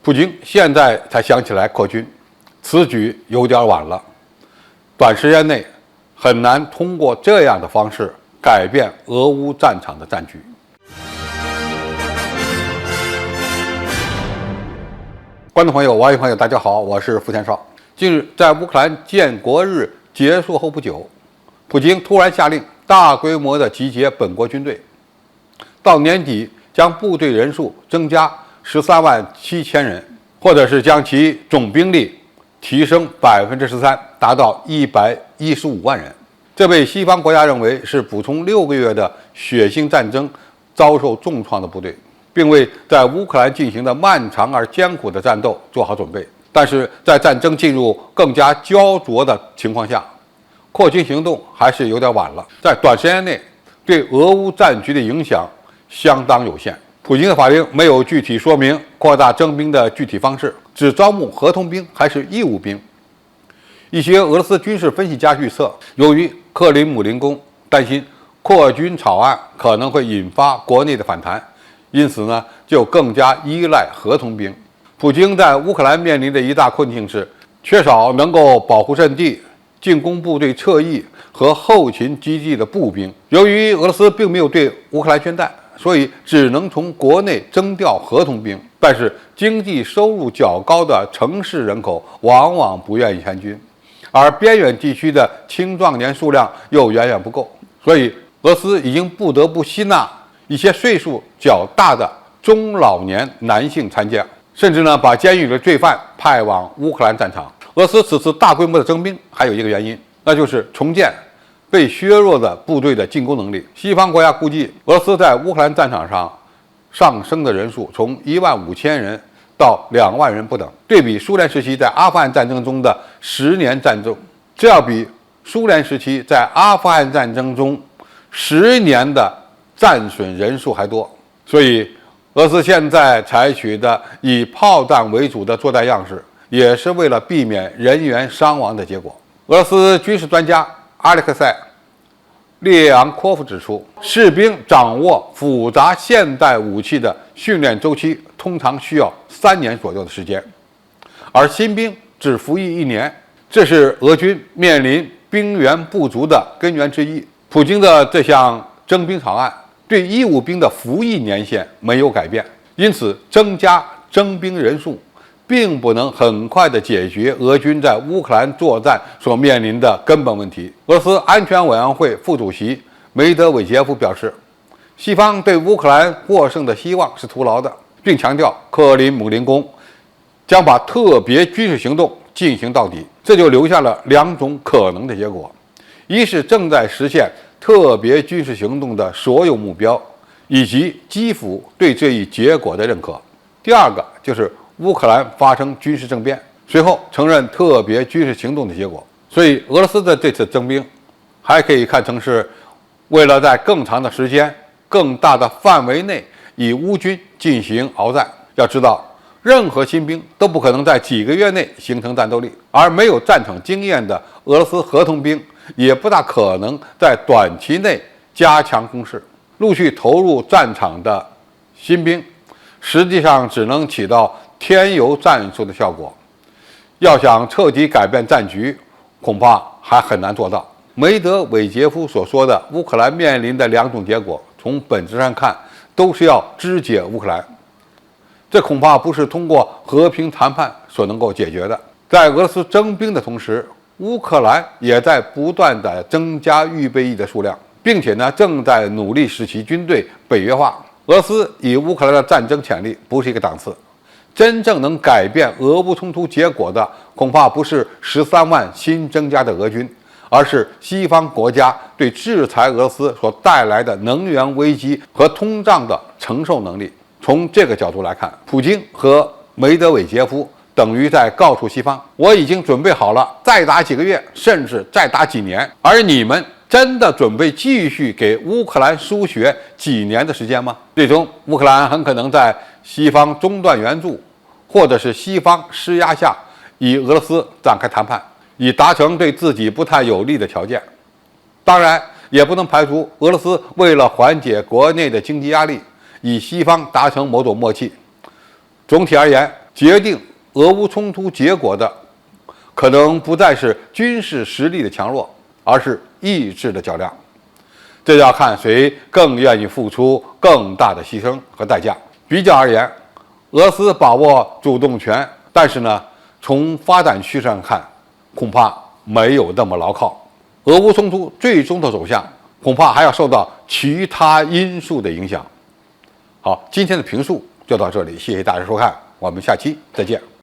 普京现在才想起来扩军，此举有点晚了。短时间内很难通过这样的方式改变俄乌战场的战局。观众朋友、网友朋友，大家好，我是付天少。近日，在乌克兰建国日结束后不久，普京突然下令大规模的集结本国军队，到年底将部队人数增加13.7万人，或者是将其总兵力提升13%，达到115万人。这被西方国家认为是补充6个月的血腥战争遭受重创的部队，并为在乌克兰进行的漫长而艰苦的战斗做好准备。但是在战争进入更加焦灼的情况下，扩军行动还是有点晚了，在短时间内对俄乌战局的影响相当有限。普京的法令没有具体说明扩大征兵的具体方式，只招募合同兵还是义务兵。一些俄罗斯军事分析家预测，由于克里姆林宫担心扩军草案可能会引发国内的反弹，因此呢，就更加依赖合同兵。普京在乌克兰面临的一大困境是缺少能够保护阵地、进攻部队侧翼和后勤基地的步兵。由于俄罗斯并没有对乌克兰宣战，所以只能从国内征调合同兵。但是经济收入较高的城市人口往往不愿意参军，而边远地区的青壮年数量又远远不够，所以俄罗斯已经不得不吸纳一些岁数较大的中老年男性参战，甚至呢把监狱里的罪犯派往乌克兰战场。俄罗斯此次大规模的征兵还有一个原因，那就是重建被削弱的部队的进攻能力。西方国家估计，俄罗斯在乌克兰战场上上升的人数从15000人到2万人不等。对比苏联时期在阿富汗战争中的10年战争，这要比苏联时期在阿富汗战争中10年的战损人数还多。所以俄罗斯现在采取的以炮弹为主的作战样式，也是为了避免人员伤亡的结果。俄罗斯军事专家阿列克塞·列昂科夫指出，士兵掌握复杂现代武器的训练周期通常需要3年左右的时间，而新兵只服役1年，这是俄军面临兵源不足的根源之一。普京的这项征兵草案对义务兵的服役年限没有改变，因此增加征兵人数并不能很快地解决俄军在乌克兰作战所面临的根本问题。俄罗斯安全委员会副主席梅德韦杰夫表示，西方对乌克兰获胜的希望是徒劳的，并强调克里姆林宫将把特别军事行动进行到底。这就留下了2种可能的结果：一是正在实现特别军事行动的所有目标，以及基辅对这一结果的认可；第二个就是乌克兰发生军事政变，随后承认特别军事行动的结果。所以俄罗斯的这次征兵还可以看成是为了在更长的时间、更大的范围内与乌军进行鏖战。要知道，任何新兵都不可能在几个月内形成战斗力，而没有战场经验的俄罗斯合同兵也不大可能在短期内加强攻势。陆续投入战场的新兵实际上只能起到添油战术的效果，要想彻底改变战局，恐怕还很难做到。梅德韦杰夫所说的乌克兰面临的2种结果，从本质上看都是要肢解乌克兰，这恐怕不是通过和平谈判所能够解决的。在俄罗斯征兵的同时，乌克兰也在不断地增加预备役的数量，并且呢正在努力使其军队北约化。俄罗斯与乌克兰的战争潜力不是一个档次，真正能改变俄乌冲突结果的，恐怕不是13万新增加的俄军，而是西方国家对制裁俄罗斯所带来的能源危机和通胀的承受能力。从这个角度来看，普京和梅德韦杰夫等于在告诉西方，我已经准备好了再打几个月，甚至再打几年，而你们真的准备继续给乌克兰输血几年的时间吗？最终乌克兰很可能在西方中断援助，或者是西方施压下与俄罗斯展开谈判，以达成对自己不太有利的条件。当然也不能排除俄罗斯为了缓解国内的经济压力，与西方达成某种默契。总体而言，决定俄乌冲突结果的，可能不再是军事实力的强弱，而是意志的较量。这要看谁更愿意付出更大的牺牲和代价。比较而言，俄罗斯把握主动权，但是呢，从发展趋势上看，恐怕没有那么牢靠。俄乌冲突最终的走向，恐怕还要受到其他因素的影响。好，今天的评述就到这里，谢谢大家收看，我们下期再见。